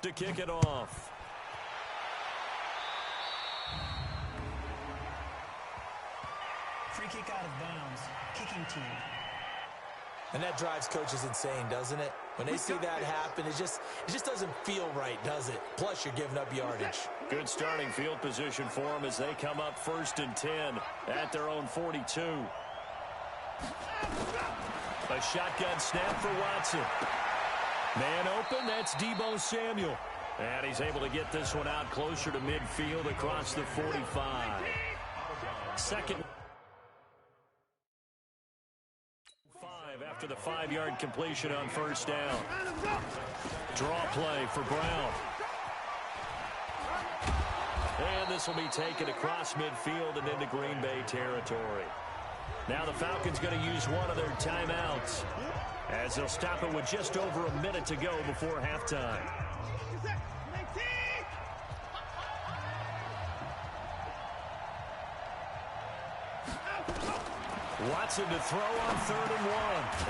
to kick it off. Free kick out of bounds. Kicking team. And that drives coaches insane, doesn't it? When they see that happen, it just doesn't feel right, does it? Plus, you're giving up yardage. Good starting field position for them as they come up 1st and 10 at their own 42. A shotgun snap for Watson. Man open, that's Deebo Samuel. And he's able to get this one out closer to midfield across the 45. Second. After the 5-yard completion on 1st down. Draw play for Brown. And this will be taken across midfield and into Green Bay territory. Now the Falcons going to use one of their timeouts as they'll stop it with just over a minute to go before halftime. Watson to throw on 3rd and 1.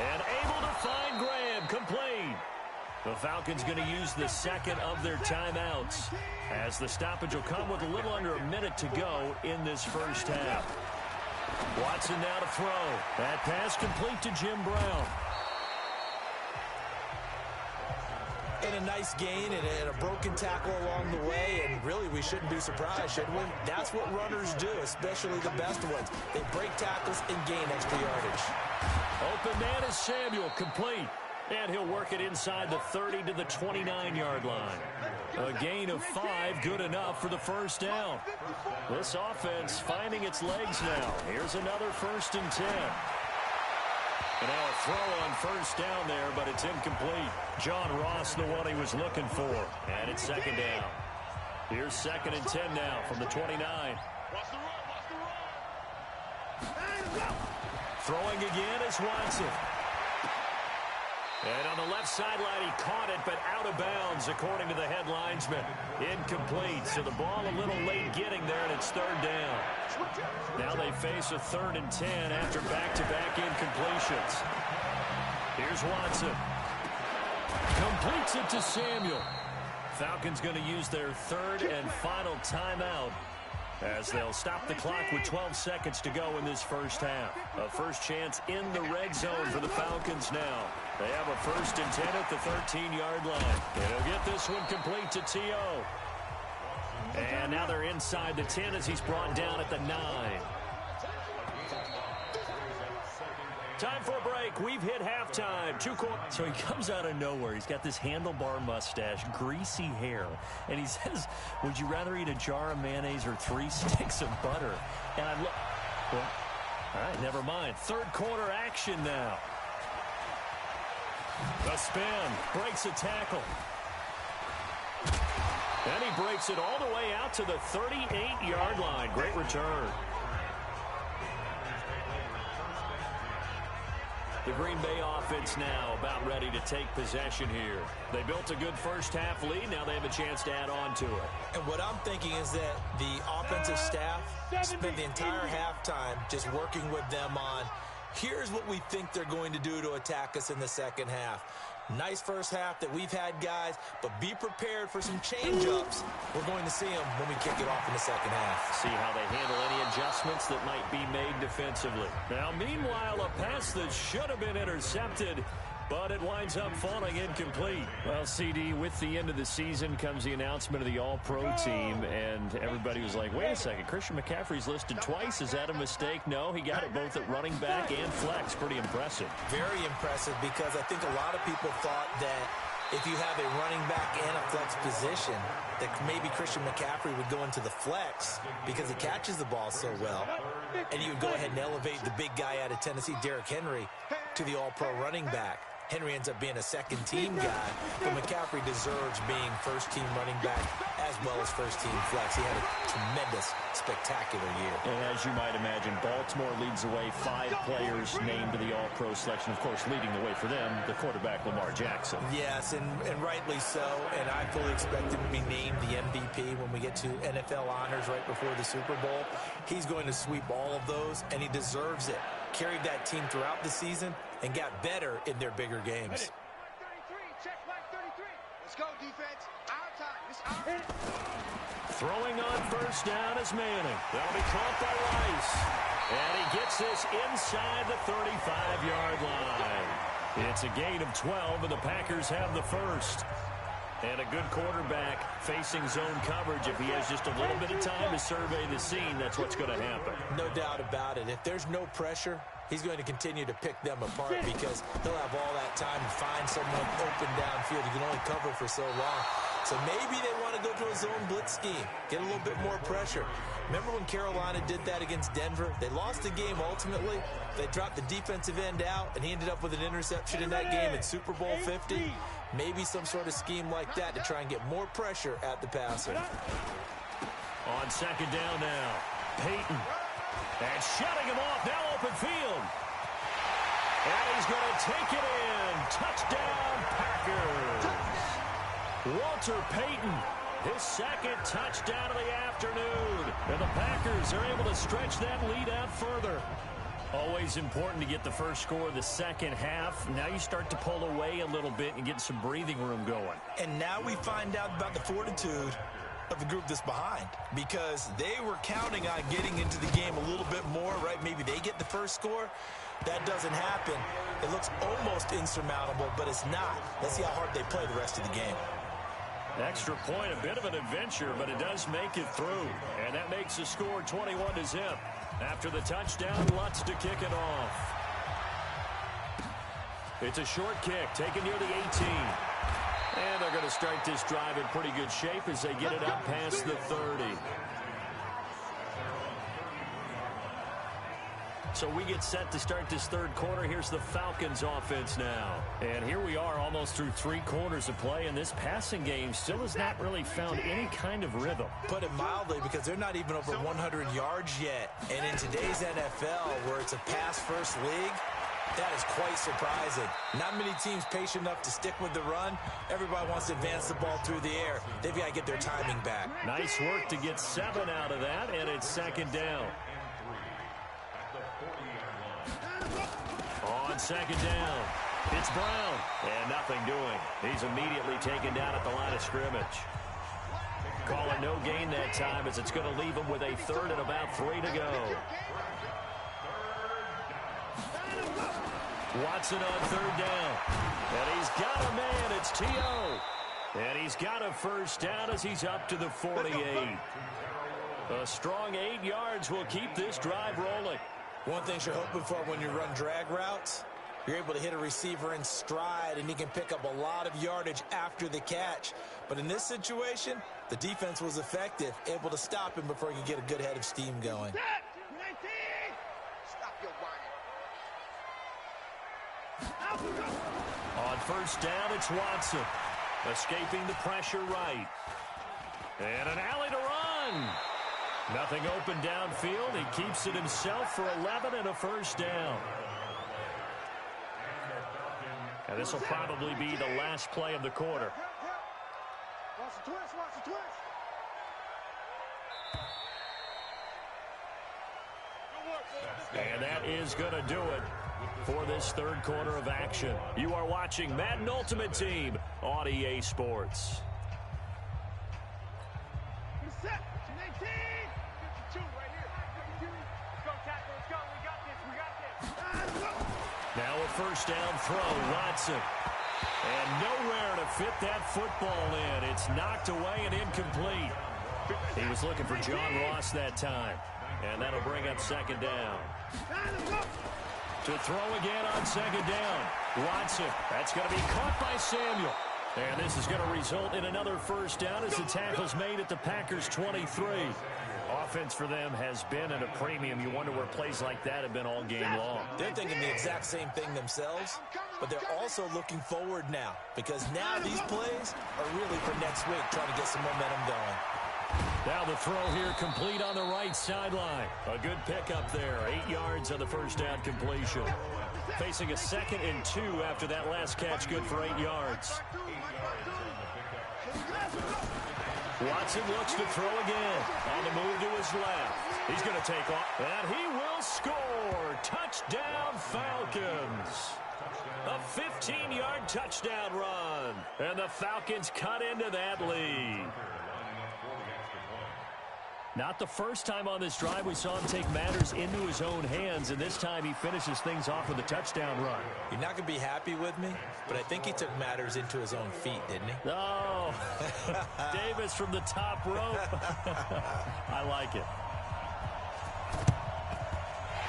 And able to find Graham. Complete. The Falcons going to use the second of their timeouts as the stoppage will come with a little under a minute to go in this first half. Watson now to throw. That pass complete to Jim Brown. And a nice gain and a broken tackle along the way, and really we shouldn't be surprised, should we? That's what runners do, especially the best ones. They break tackles and gain extra yardage. Open man is Samuel, complete. And he'll work it inside the 30 to the 29-yard line. A gain of 5, good enough for the 1st down. This offense finding its legs now. Here's another 1st and 10. And now a throw on 1st down there, but it's incomplete. John Ross, the one he was looking for. And it's 2nd down. Here's 2nd and 10 now from the 29. Throwing again is Watson. And on the left sideline, he caught it, but out of bounds, according to the head linesman. Incomplete, so the ball a little late getting there, and it's 3rd down. Now they face a 3rd and 10 after back-to-back incompletions. Here's Watson. Completes it to Samuel. Falcons going to use their 3rd and final timeout as they'll stop the clock with 12 seconds to go in this first half. A first chance in the red zone for the Falcons now. They have a 1st and 10 at the 13-yard line. They'll get this one complete to T.O. And now they're inside the 10 as he's brought down at the 9. Time for a break. We've hit halftime. So he comes out of nowhere. He's got this handlebar mustache, greasy hair, and he says, would you rather eat a jar of mayonnaise or 3 sticks of butter? And I look, well, all right, never mind. 3rd quarter action now. A spin, breaks a tackle. And he breaks it all the way out to the 38-yard line. Great return. The Green Bay offense now about ready to take possession here. They built a good first half lead. Now they have a chance to add on to it. And what I'm thinking is that the offensive staff spent the entire halftime just working with them on, here's what we think they're going to do to attack us in the second half. Nice first half that we've had, guys, but be prepared for some change-ups. We're going to see them when we kick it off in the second half. See how they handle any adjustments that might be made defensively. Now, meanwhile, a pass that should have been intercepted, but it winds up falling incomplete. Well, CD, with the end of the season comes the announcement of the All-Pro team, and everybody was like, wait a second, Christian McCaffrey's listed twice. Is that a mistake? No, he got it both at running back and flex. Pretty impressive. Very impressive, because I think a lot of people thought that if you have a running back and a flex position, that maybe Christian McCaffrey would go into the flex because he catches the ball so well, and you would go ahead and elevate the big guy out of Tennessee, Derrick Henry, to the All-Pro running back. Henry ends up being a second-team guy, but McCaffrey deserves being first-team running back as well as first-team flex. He had a tremendous, spectacular year. And as you might imagine, Baltimore leads the way. 5 players named to the All-Pro selection. Of course, leading the way for them, the quarterback Lamar Jackson. Yes, and rightly so. And I fully expect him to be named the MVP when we get to NFL honors right before the Super Bowl. He's going to sweep all of those, and he deserves it. Carried that team throughout the season and got better in their bigger games. 33, check flag 33. Let's go, defense. Out. Throwing on first down is Manning. That'll be caught by Rice. And he gets this inside the 35-yard line. It's a gain of 12, and the Packers have the first. And a good quarterback facing zone coverage. If he has just a little bit of time to survey the scene, that's what's going to happen. No doubt about it. If there's no pressure, he's going to continue to pick them apart because he'll have all that time to find someone open downfield. He can only cover for so long. So maybe they want to go to a zone blitz scheme, get a little bit more pressure. Remember when Carolina did that against Denver? They lost the game ultimately. They dropped the defensive end out, and he ended up with an interception in that game in Super Bowl 50. Maybe some sort of scheme like that to try and get more pressure at the passer. On second down now, Peyton. And shutting him off, now open field. And he's going to take it in. Touchdown, Packers. Walter Payton, his second touchdown of the afternoon. And the Packers are able to stretch that lead out further. Always important to get the first score of the second half. Now you start to pull away a little bit and get some breathing room going. And now we find out about the fortitude of the group that's behind, because they were counting on getting into the game a little bit more, right? Maybe they get the first score. That doesn't happen. It looks almost insurmountable, but it's not. Let's see how hard they play the rest of the game. Extra point, a bit of an adventure, but it does make it through. And that makes the score 21-0. After the touchdown, Lutz to kick it off. It's a short kick, taken near the 18. And they're going to start this drive in pretty good shape as they get it up past the 30. So we get set to start this third quarter. Here's the Falcons offense now. And here we are almost through 3 quarters of play, and this passing game still has not really found any kind of rhythm. Put it mildly, because they're not even over 100 yards yet. And in today's NFL, where it's a pass-first league, that is quite surprising. Not many teams patient enough to stick with the run. Everybody wants to advance the ball through the air. They've got to get their timing back. Nice work to get 7 out of that, and it's second down. On second down, it's Brown, and nothing doing. He's immediately taken down at the line of scrimmage. Call it no gain that time, as it's going to leave him with a third and about 3 to go. Watson on third down, and he's got a man. It's T.O. And he's got a first down as he's up to the 48. A strong 8 yards will keep this drive rolling. One thing you're hoping for when you run drag routes, you're able to hit a receiver in stride, and he can pick up a lot of yardage after the catch. But in this situation, the defense was effective, able to stop him before he could get a good head of steam going. On first down, it's Watson. Escaping the pressure right. And an alley to run. Nothing open downfield. He keeps it himself for 11 and a first down. And this will probably be the last play of the quarter. And that is going to do it for this third quarter of action. You are watching Madden Ultimate Team on EA Sports. Now a first down throw, Watson. And nowhere to fit that football in. It's knocked away and incomplete. He was looking for John Ross that time. And that'll bring up second down. To throw again on second down. Watson. That's going to be caught by Samuel. And this is going to result in another first down as the tackle's made at the Packers' 23. Offense for them has been at a premium. You wonder where plays like that have been all game long. They're thinking the exact same thing themselves, but they're also looking forward now, because now these plays are really for next week, trying to get some momentum going. Now the throw here complete on the right sideline. A good pickup there. 8 yards on the first down completion. Facing a 2nd and 2 after that last catch, good for 8 yards. Watson looks to throw again. On the move to his left. He's going to take off, and he will score. Touchdown, Falcons. A 15-yard touchdown run. And the Falcons cut into that lead. Not the first time on this drive we saw him take matters into his own hands, and this time he finishes things off with a touchdown run. You're not going to be happy with me, but I think he took matters into his own feet, didn't he? Oh, Davis from the top rope. I like it.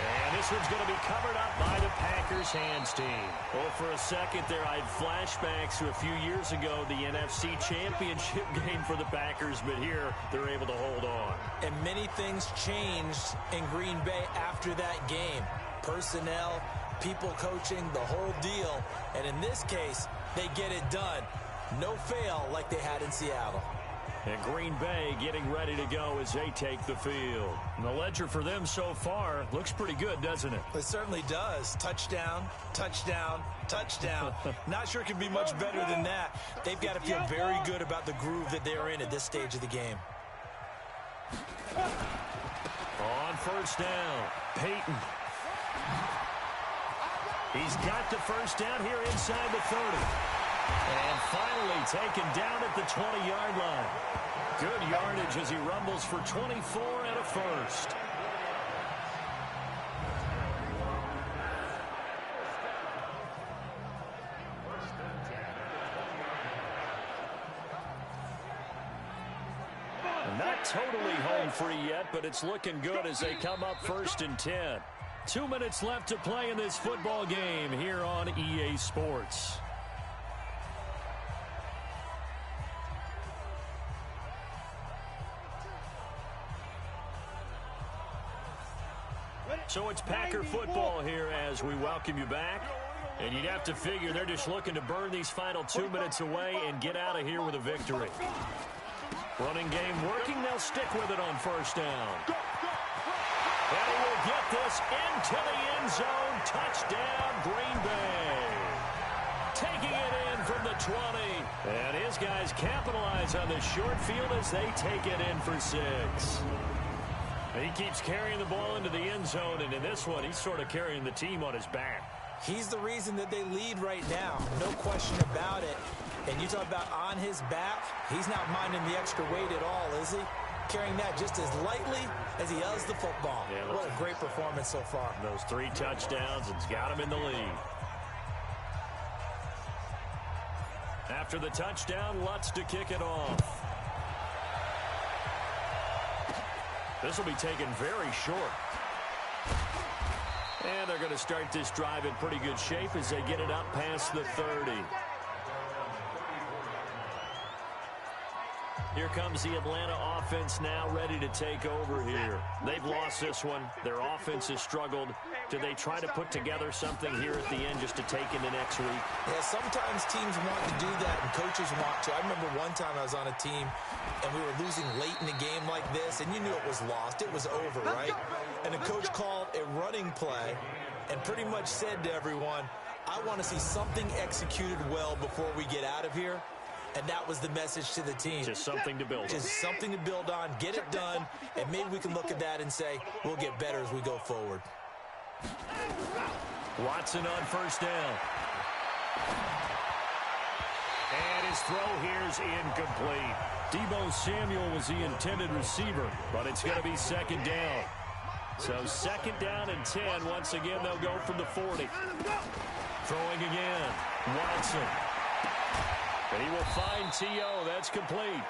And this one's going to be covered up by the Packers hands team. Well, for a second there, I had flashbacks to a few years ago, the NFC Championship game for the Packers, but here they're able to hold on. And many things changed in Green Bay after that game. Personnel, people coaching, the whole deal. And in this case, they get it done. No fail like they had in Seattle. And Green Bay getting ready to go as they take the field. And the ledger for them so far looks pretty good, doesn't it? It certainly does. Touchdown, touchdown, touchdown. Not sure it can be much better than that. They've got to feel very good about the groove that they're in at this stage of the game. On first down, Peyton. He's got the first down here inside the 30. And finally taken down at the 20-yard line. Good yardage as he rumbles for 24 and a first. Not totally home free yet, but it's looking good as they come up 1st and 10. 2 minutes left to play in this football game here on EA Sports. So it's Packer football here as we welcome you back. And you'd have to figure they're just looking to burn these final 2 minutes away and get out of here with a victory. Running game working. They'll stick with it on first down. And he will get this into the end zone. Touchdown, Green Bay. Taking it in from the 20. And his guys capitalize on the short field as they take it in for 6. He keeps carrying the ball into the end zone, and in this one, he's sort of carrying the team on his back. He's the reason that they lead right now. No question about it. And you talk about on his back, he's not minding the extra weight at all, is he? Carrying that just as lightly as he does the football. Yeah, what a great performance so far. Those 3 touchdowns, it's got him in the lead. After the touchdown, Lutz to kick it off. This will be taken very short. And they're going to start this drive in pretty good shape as they get it up past the 30. Here comes the Atlanta offense now ready to take over here. They've lost this one. Their offense has struggled. Do they try to put together something here at the end just to take into next week? Yeah, sometimes teams want to do that and coaches want to. I remember one time I was on a team and we were losing late in a game like this, and you knew it was lost. It was over, right? And the coach called a running play and pretty much said to everyone, I want to see something executed well before we get out of here. And that was the message to the team. Just something to build on. Just something to build on, get it done, and maybe we can look at that and say, we'll get better as we go forward. Watson on first down. And his throw here's incomplete. Deebo Samuel was the intended receiver, but it's going to be second down. So second down and 10. Once again, they'll go from the 40. Throwing again. Watson. And he will find T.O. That's complete.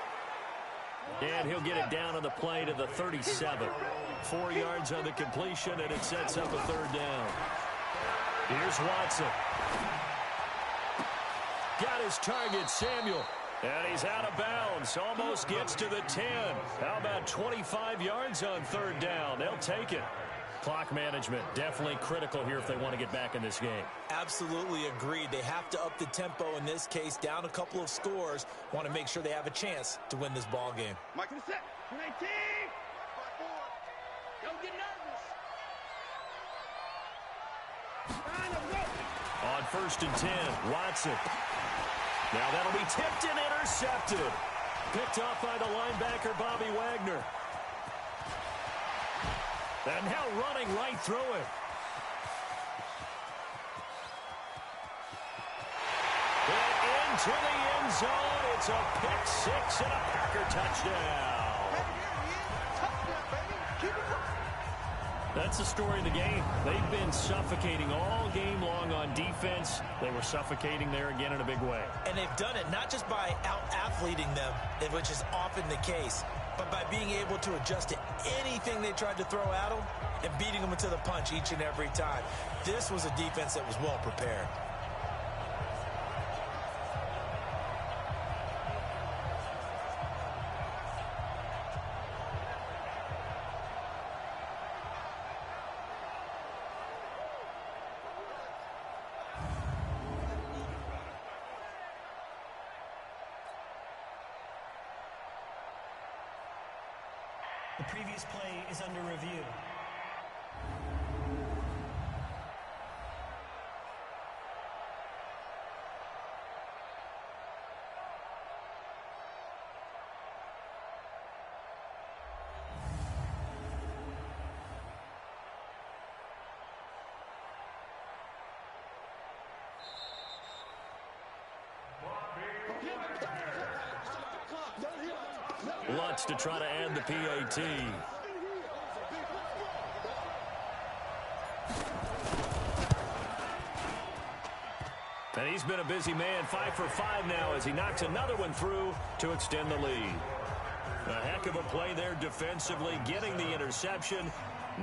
And he'll get it down on the play to the 37. 4 yards on the completion, and it sets up a third down. Here's Watson. Got his target, Samuel. And he's out of bounds. Almost gets to the 10. How about 25 yards on third down? They'll take it. Clock management, definitely critical here if they want to get back in this game. Absolutely agreed. They have to up the tempo in this case, down a couple of scores. Want to make sure they have a chance to win this ball game. Mike to the set. 19. Don't get nervous. On first and 10, Watson. Now that'll be tipped and intercepted. Picked off by the linebacker, Bobby Wagner. And now running right through it. And into the end zone. It's a pick 6 and a Packer touchdown. That's the story of the game. They've been suffocating all game long on defense. They were suffocating there again in a big way. And they've done it not just by out-athleting them, which is often the case, but by being able to adjust to anything they tried to throw at them and beating them to the punch each and every time. This was a defense that was well prepared. The previous play is under review. Lutz to try to add the PAT. And he's been a busy man, 5 for 5 now as he knocks another one through to extend the lead. A heck of a play there defensively, getting the interception,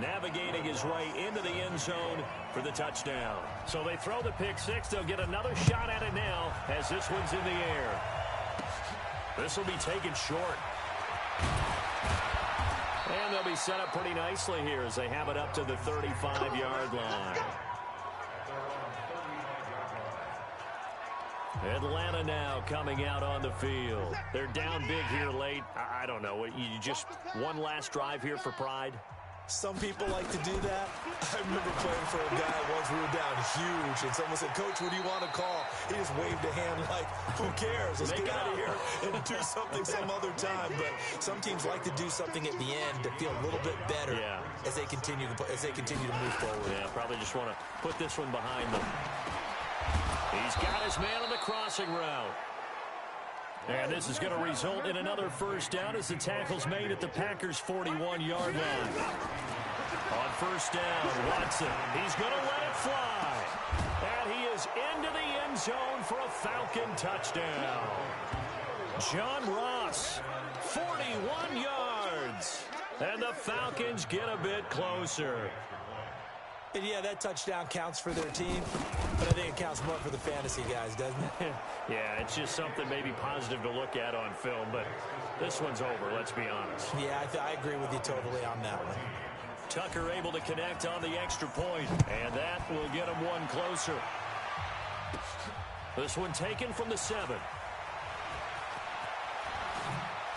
navigating his way into the end zone for the touchdown. So they throw the pick six. They'll get another shot at it now as this one's in the air. This will be taken short. And they'll be set up pretty nicely here as they have it up to the 35-yard line. Atlanta now coming out on the field. They're down big here late. I don't know. You just one last drive here for pride? Some people like to do that. I remember playing for a guy once. We were down huge, and someone said, "Coach, what do you want to call?" He just waved a hand like, "Who cares? Let's get out of here and do something some other time." But some teams like to do something at the end to feel a little bit better as they continue to move forward. Yeah, probably just want to put this one behind them. He's got his man on the crossing route. And this is going to result in another first down as the tackle's made at the Packers' 41-yard line. On first down, Watson. He's going to let it fly. And he is into the end zone for a Falcon touchdown. John Ross, 41 yards. And the Falcons get a bit closer. And yeah, that touchdown counts for their team, but I think it counts more for the fantasy guys, doesn't it? Yeah, it's just something maybe positive to look at on film, but this one's over, let's be honest. Yeah, I agree with you totally on that one. Tucker able to connect on the extra point, and that will get him one closer. This one taken from the 7.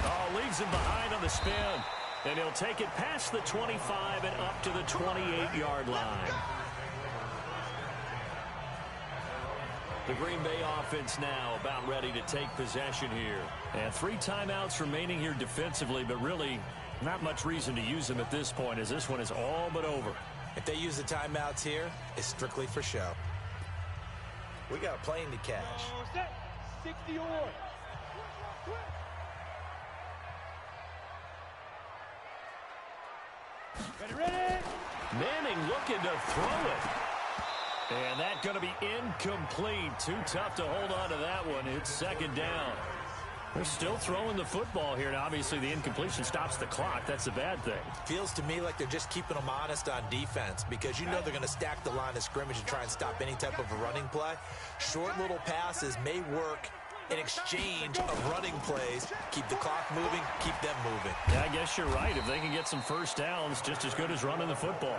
Oh, leaves him behind on the spin. And he'll take it past the 25 and up to the 28-yard line. The Green Bay offense now about ready to take possession here. And 3 timeouts remaining here defensively, but really not much reason to use them at this point as this one is all but over. If they use the timeouts here, it's strictly for show. We got a plane to catch. 60 or ready? Manning looking to throw it. And that's going to be incomplete. Too tough to hold on to that one. It's second down. They're still throwing the football here. And obviously, the incompletion stops the clock. That's a bad thing. Feels to me like they're just keeping them honest on defense because you know they're going to stack the line of scrimmage and try and stop any type of a running play. Short little passes may work in exchange of running plays. Keep the clock moving, keep them moving. Yeah, I guess you're right. If they can get some first downs, just as good as running the football.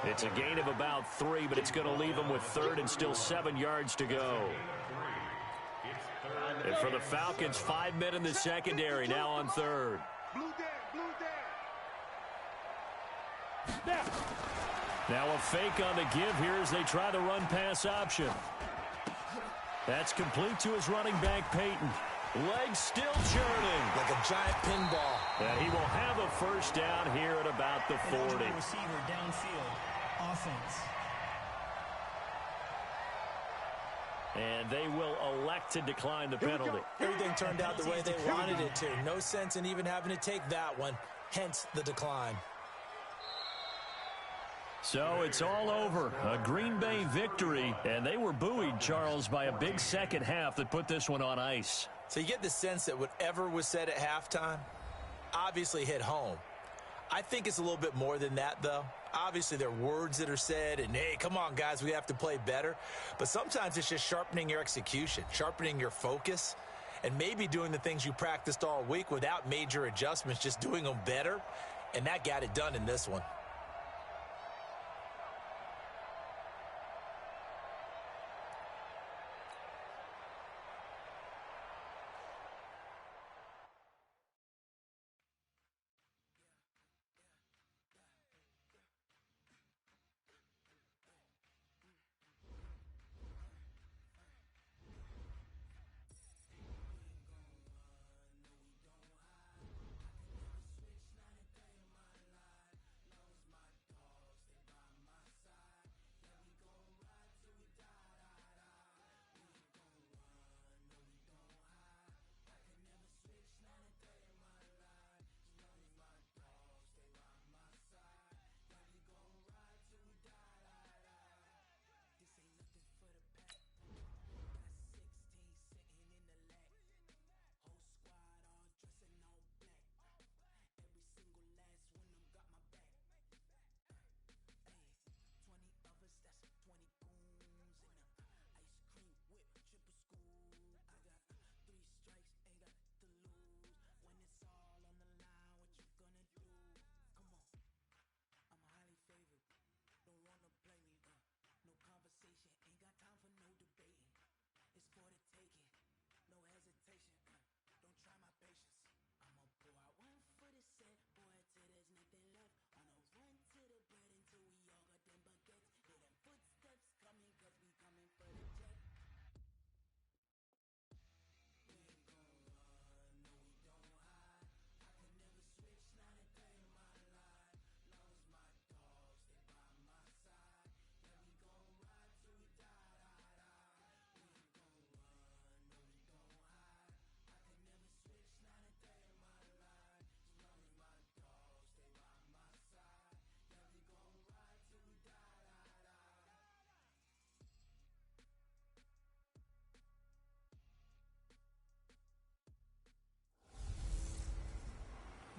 It's a gain of about 3, but it's going to leave them with 3rd and still 7 yards to go. And for the Falcons, 5 men in the secondary, now on 3rd. Now a fake on the give here as they try the run-pass option. That's complete to his running back, Peyton. Legs still churning. Like a giant pinball. And he will have a first down here at about the 40. Receiver downfield. Offense. And they will elect to decline the penalty. Everything turned out the way they wanted it to. No sense in even having to take that one. Hence the decline. So it's all over. A Green Bay victory, and they were buoyed, Charles, by a big second half that put this one on ice. So you get the sense that whatever was said at halftime obviously hit home. I think it's a little bit more than that, though. Obviously, there are words that are said, and, hey, come on, guys, we have to play better. But sometimes it's just sharpening your execution, sharpening your focus, and maybe doing the things you practiced all week without major adjustments, just doing them better. And that got it done in this one.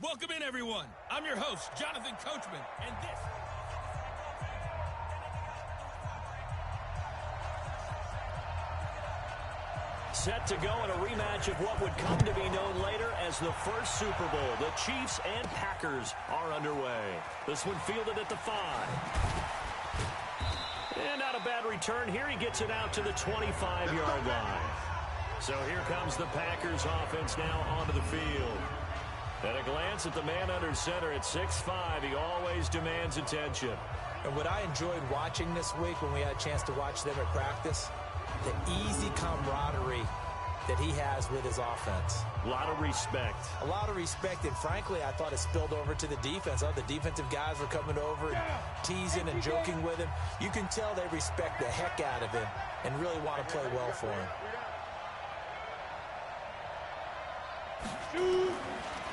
Welcome in, everyone. I'm your host, Jonathan Coachman, and this... Set to go in a rematch of what would come to be known later as the first Super Bowl. The Chiefs and Packers are underway. This one fielded at the 5. And not a bad return here. He gets it out to the 25-yard line. So here comes the Packers offense now onto the field. At a glance at the man under center at 6'5", he always demands attention. And what I enjoyed watching this week when we had a chance to watch them at practice, the easy camaraderie that he has with his offense. A lot of respect. A lot of respect, and frankly, I thought it spilled over to the defense. Oh, the defensive guys were coming over and teasing and joking with him. You can tell they respect the heck out of him and really want to play well for him.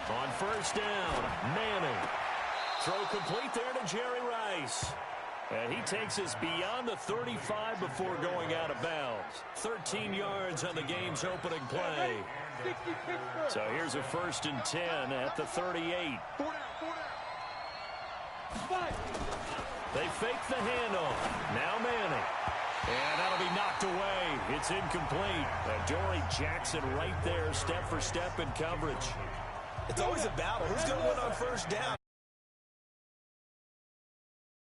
On first down, Manning. Throw complete there to Jerry Rice. And he takes us beyond the 35 before going out of bounds. 13 yards on the game's opening play. So here's a 1st and 10 at the 38. They fake the handoff. Now Manning. And that'll be knocked away. It's incomplete. Dory Jackson right there, step for step in coverage. It's always a battle. Who's going to win on first down?